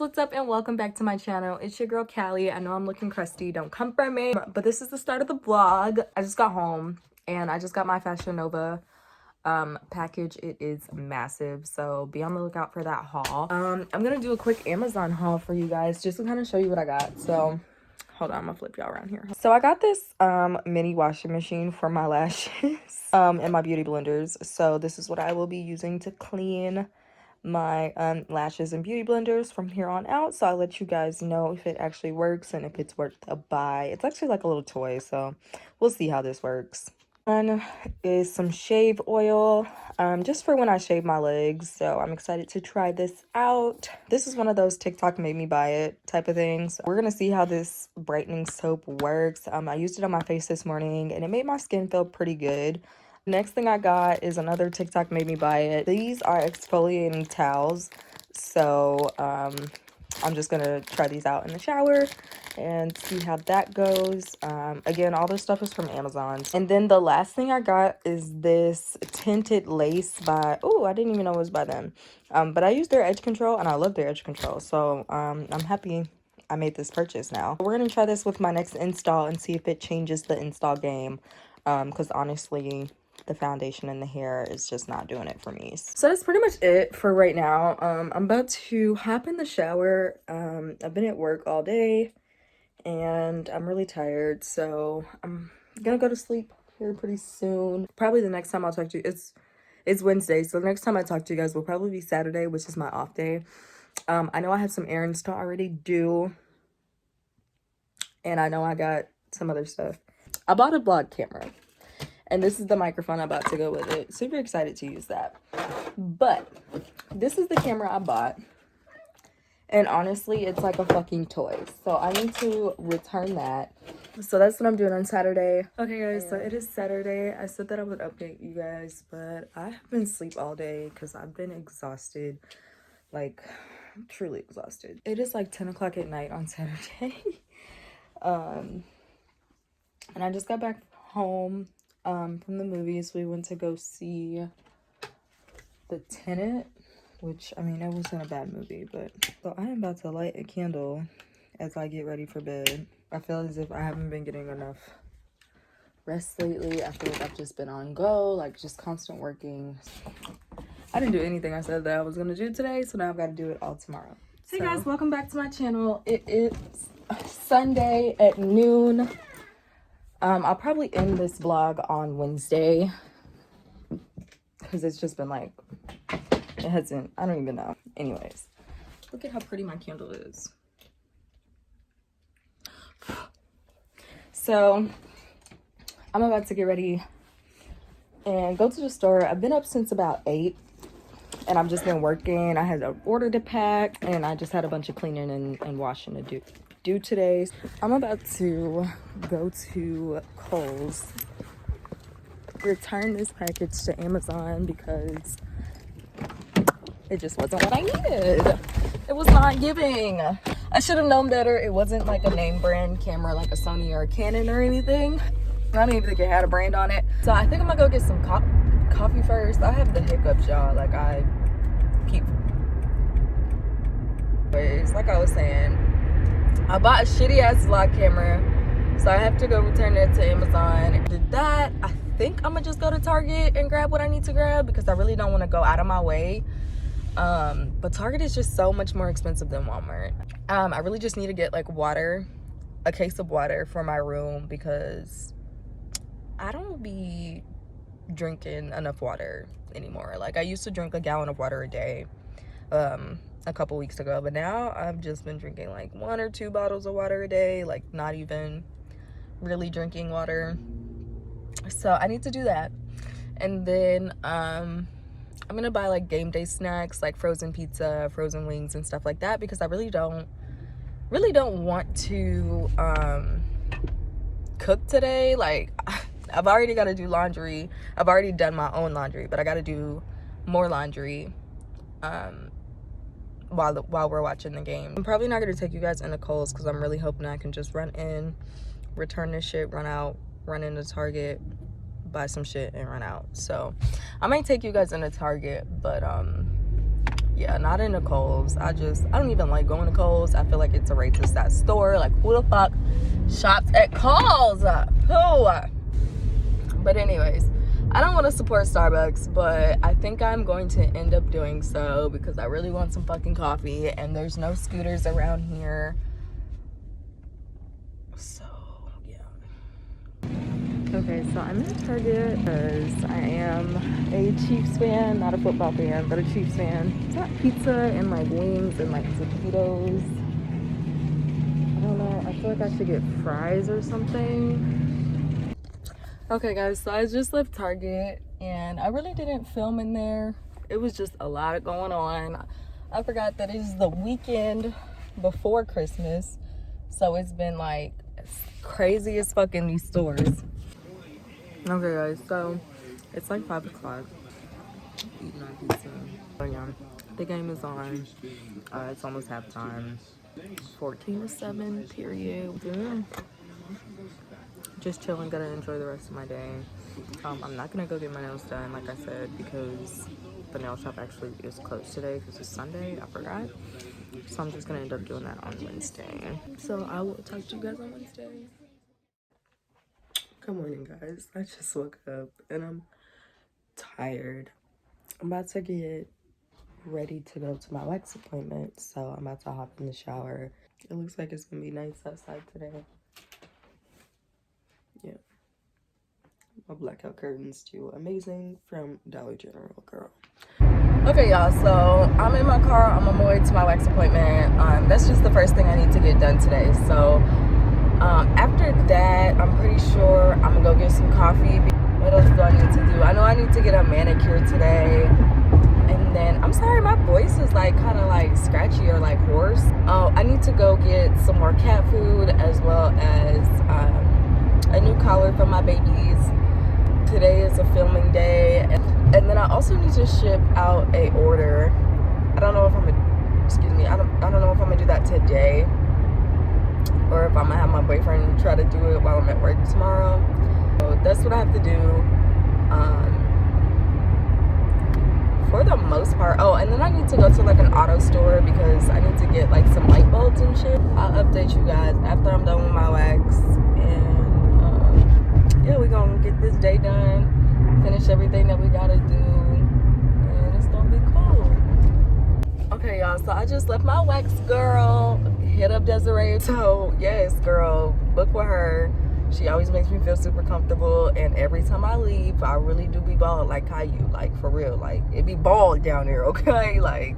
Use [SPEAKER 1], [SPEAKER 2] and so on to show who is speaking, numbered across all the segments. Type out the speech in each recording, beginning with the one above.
[SPEAKER 1] what's up, and welcome back to my channel. It's your girl Callie. I know I'm looking crusty, don't come for me, but this is the start of the vlog. I just got home and I just got my Fashion Nova package. It is massive, so be on the lookout for that haul. I'm gonna do a quick Amazon haul for you guys just to kind of show you what I got. So hold on, I'm gonna flip y'all around here. So I got this mini washing machine for my lashes and my beauty blenders. So this is what I will be using to clean my lashes and beauty blenders from here on out. So I'll let you guys know if it actually works and if it's worth a buy. It's actually like a little toy, so we'll see how this works. One is some shave oil, just for when I shave my legs. So I'm excited to try this out. This is one of those TikTok made me buy it type of things. We're gonna see how this brightening soap works. I used it on my face this morning and it made my skin feel pretty good. Next thing I got is another TikTok made me buy it. These are exfoliating towels. So I'm just gonna try these out in the shower and see how that goes. Again, all this stuff is from Amazon. And then the last thing I got is this tinted lace by, oh, I didn't even know it was by them. But I use their edge control and I love their edge control. So I'm happy I made this purchase now. We're gonna try this with my next install and see if it changes the install game. Because honestly, the foundation and the hair is just not doing it for me. So that's pretty much it for right now. I'm about to hop in the shower. I've been at work all day and I'm really tired, so I'm gonna go to sleep here pretty soon. Probably the next time I'll talk to you, it's Wednesday, so the next time I talk to you guys will probably be Saturday, which is my off day. I know I have some errands to already do, and I know I got some other stuff. I bought a vlog camera, and this is the microphone I'm about to go with it. Super excited to use that. But this is the camera I bought. And honestly, it's like a fucking toy. So I need to return that. So that's what I'm doing on Saturday. Okay, guys, so it is Saturday. I said that I would update you guys, but I have been asleep all day because I've been exhausted. Like, truly exhausted. It is like 10 o'clock at night on Saturday. And I just got back home from the movies. We went to go see The Tenant, which, I mean, it wasn't a bad movie, but... So I am about to light a candle as I get ready for bed. I feel as if I haven't been getting enough rest lately. I feel like I've just been on go, like just constant working. I didn't do anything I said that I was gonna do today, so now I've got to do it all tomorrow. Hey guys, welcome back to my channel. It is Sunday at noon. I'll probably end this vlog on Wednesday because it's just been like, it hasn't, I don't even know. Anyways, look at how pretty my candle is. So I'm about to get ready and go to the store. I've been up since about 8 and I've just been working. I had an order to pack and I just had a bunch of cleaning and washing to do today. I'm about to go to Kohl's, return this package to Amazon because it just wasn't what I needed. It was not giving. I should have known better. It wasn't like a name brand camera like a Sony or a Canon or anything. I don't even think it had a brand on it. So I think I'm gonna go get some coffee first. I have the hiccups, y'all. Like I keep... Anyways, like I was saying, I bought a shitty ass vlog camera. So I have to go return it to Amazon. Did that. I think I'm gonna just go to Target and grab what I need to grab because I really don't want to go out of my way. But Target is just so much more expensive than Walmart. I really just need to get like water, a case of water for my room because I don't be drinking enough water anymore. Like I used to drink a gallon of water a day a couple weeks ago, but now I've just been drinking like 1 or 2 bottles of water a day, like not even really drinking water. So I need to do that. And then I'm gonna buy like game day snacks like frozen pizza, frozen wings and stuff like that because I really don't want to cook today. Like I've already got to do laundry. I've already done my own laundry, but I got to do more laundry while we're watching the game. I'm probably not gonna take you guys into Kohl's because I'm really hoping I can just run in, return this shit, run out, run into Target, buy some shit and run out. So I might take you guys into Target, but yeah, not in the Kohl's. I don't even like going to Kohl's. I feel like it's a racist that store. Like, who the fuck shops at Kohl's? Who? But anyways, I don't want to support Starbucks, but I think I'm going to end up doing so because I really want some fucking coffee, and there's no scooters around here. So, yeah. Okay, so I'm at Target because I am a Chiefs fan, not a football fan, but a Chiefs fan. It's got pizza and like wings and like taquitos. I don't know, I feel like I should get fries or something. Okay guys, so I just left Target and I really didn't film in there. It was just a lot going on. I forgot that it is the weekend before Christmas, so it's been like crazy as fuck in these stores. Okay guys, so it's like 5 o'clock. Eating our pizza. So yeah, the game is on. It's almost halftime. 14-7 period. Yeah. Just chilling, gonna enjoy the rest of my day. I'm not gonna go get my nails done, like I said, because the nail shop actually is closed today because it's Sunday. I forgot. So I'm just gonna end up doing that on Wednesday. So I will talk to you guys on Wednesday. Good morning, guys. I just woke up and I'm tired. I'm about to get ready to go to my wax appointment, so I'm about to hop in the shower. It looks like it's gonna be nice outside today. Yeah. My blackout curtains too. Amazing from Dollar General, girl. Okay, y'all, so I'm in my car. I'm on my way to my wax appointment. That's just the first thing I need to get done today. So after that, I'm pretty sure I'm gonna go get some coffee. What else do I need to do? I know I need to get a manicure today. And then, I'm sorry, my voice is like kind of like scratchy or like hoarse. Oh, I need to go get some more cat food as well as a new collar for my babies. Today is a filming day. And then I also need to ship out a order. I don't know if I'm gonna, excuse me, I don't know if I'm gonna do that today or if I'm gonna have my boyfriend try to do it while I'm at work tomorrow. So that's what I have to do. For the most part. Oh, and then I need to go to like an auto store because I need to get like some light bulbs and shit. I'll update you guys after I'm done with my wax. And yeah, we're gonna get this day done, finish everything that we gotta do, and it's gonna be cool. Okay, y'all, so I just left my wax girl, hit up Desiree. So yes, girl, book with her. She always makes me feel super comfortable, and every time I leave, I really do be bald like Caillou, like for real. Like, it be bald down there, okay? Like,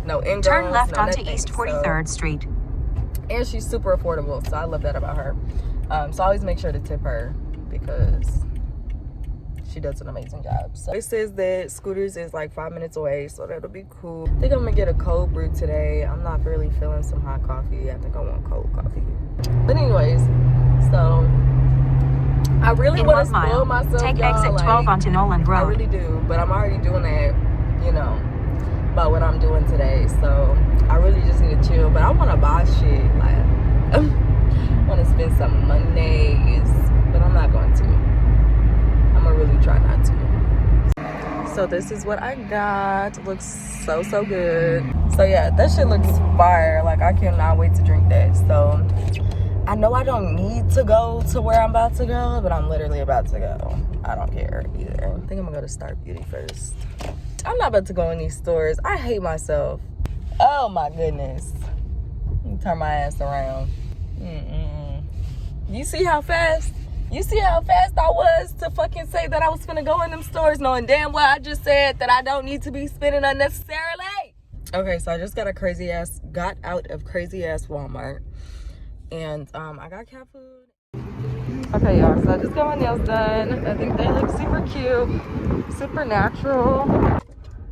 [SPEAKER 1] no ingrowns,
[SPEAKER 2] turn left
[SPEAKER 1] no
[SPEAKER 2] onto
[SPEAKER 1] nothing.
[SPEAKER 2] East 43rd Street.
[SPEAKER 1] And she's super affordable, so I love that about her. So I always make sure to tip her because she does an amazing job. So it says that Scooters is like 5 minutes away, so that'll be cool. I think I'm gonna get a cold brew today. I'm not really feeling some hot coffee. I think I want cold coffee. But anyways, so I really want to spoil myself,
[SPEAKER 2] take
[SPEAKER 1] y'all.
[SPEAKER 2] exit 12 onto Nolan Road.
[SPEAKER 1] I really do, but I'm already doing that, you know, about what I'm doing today. So I really just need to chill. But I want to buy shit. Like, I want to spend some Mondays, but I'm not going to. I'm gonna really try not to. So this is what I got. Looks so good. So yeah, that shit looks fire. Like, I cannot wait to drink that. So I know I don't need to go to where I'm about to go, but I'm literally about to go. I don't care either. I think I'm gonna go to Star Beauty first. I'm not about to go in these stores. I hate myself. Oh my goodness. Let me turn my ass around. You see how fast? You see how fast I was to fucking say that I was gonna go in them stores, knowing damn well I just said that I don't need to be spending unnecessarily. Okay, so I just got out of crazy ass Walmart. And I got cat food. Okay, y'all, so I just got my nails done. I think they look super cute, super natural.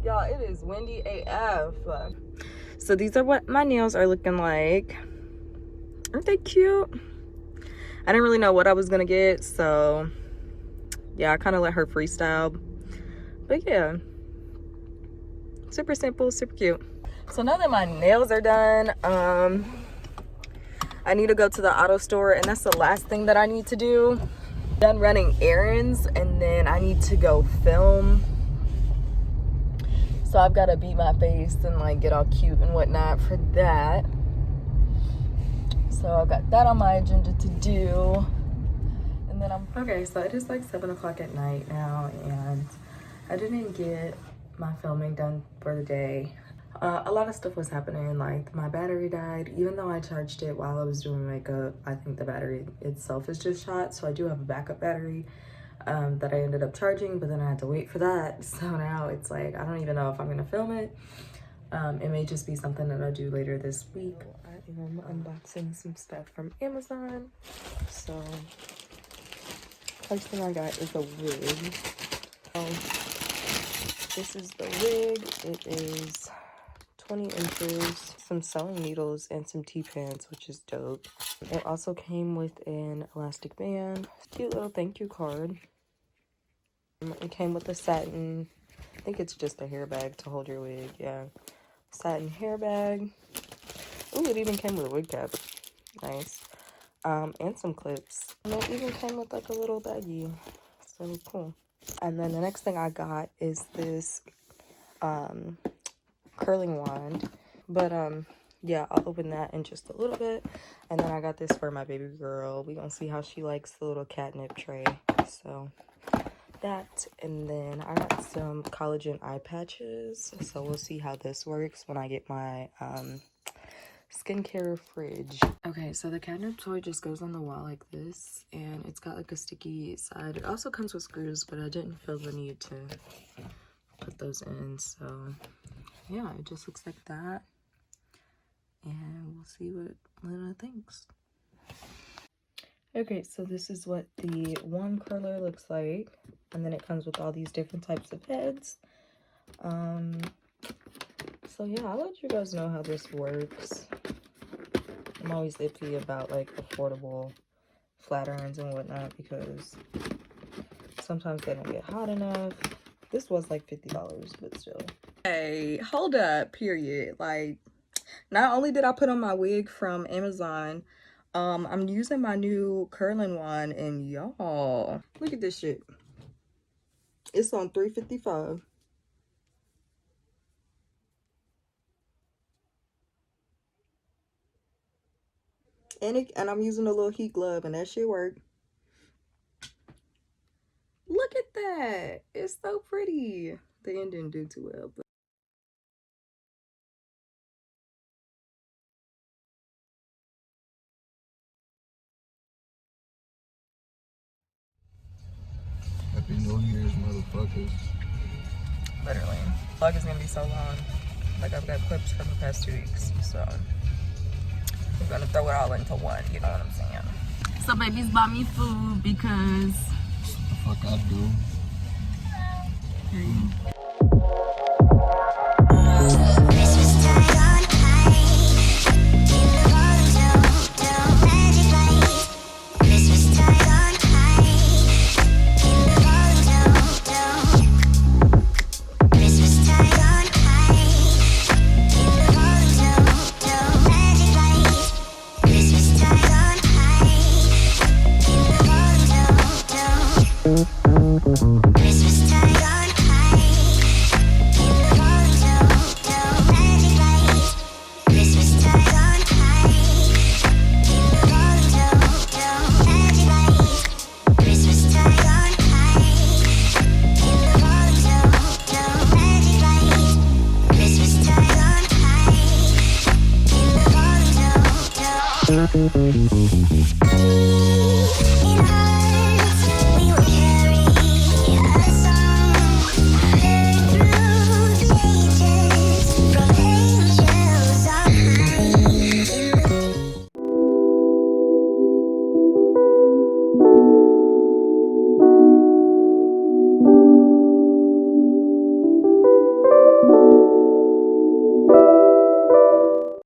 [SPEAKER 1] Y'all, it is windy AF. So these are what my nails are looking like. Aren't they cute? I didn't really know what I was gonna get, so yeah, I kind of let her freestyle. But yeah, super simple, super cute. So now that my nails are done, I need to go to the auto store, and that's the last thing that I need to do. Done running errands, and then I need to go film. So So I've got to beat my face and like get all cute and whatnot for that. So I've got that on my agenda to do. And then okay, so it is like 7 o'clock at night now, and I didn't get my filming done for the day. A lot of stuff was happening, like my battery died. Even though I charged it while I was doing makeup, I think the battery itself is just shot. So I do have a backup battery that I ended up charging, but then I had to wait for that. So now it's like, I don't even know if I'm gonna film it. It may just be something that I'll do later this week. I am unboxing some stuff from Amazon. So first thing I got is a wig. This is the wig. It is 20 inches, some sewing needles, and some T-pins, which is dope. It also came with an elastic band, cute little thank you card. It came with a satin, I think it's just a hair bag to hold your wig, yeah. Satin hair bag. Ooh, it even came with a wig cap. Nice. And some clips. And it even came with like a little baggie. So cool. And then the next thing I got is this curling wand, but yeah, I'll open that in just a little bit. And then I got this for my baby girl. We gonna see how she likes the little catnip tray. So that, and then I got some collagen eye patches, so we'll see how this works when I get my skincare fridge. Okay, so the catnip toy just goes on the wall like this, and it's got like a sticky side. It also comes with screws, but I didn't feel the need to put those in, so yeah, it just looks like that, and we'll see what Lena thinks. Okay, so this is what the one curler looks like, and then it comes with all these different types of heads. So yeah, I'll let you guys know how this works. I'm always iffy about like affordable flat irons and whatnot because sometimes they don't get hot enough. This was like $50, but still. Hey, hold up, period. Like, not only did I put on my wig from Amazon, I'm using my new curling wand, and y'all, look at this shit. It's on $355. And I'm using a little heat glove, and that shit worked. Look at that. It's so pretty. The end didn't do too well, but
[SPEAKER 3] Happy New Year's, motherfuckers.
[SPEAKER 1] literally, the vlog is gonna be so long. Like, I've got clips from the past 2 weeks, so we're gonna throw it all into one, you know what I'm saying? So babies bought me food because
[SPEAKER 3] The fuck I do.
[SPEAKER 4] In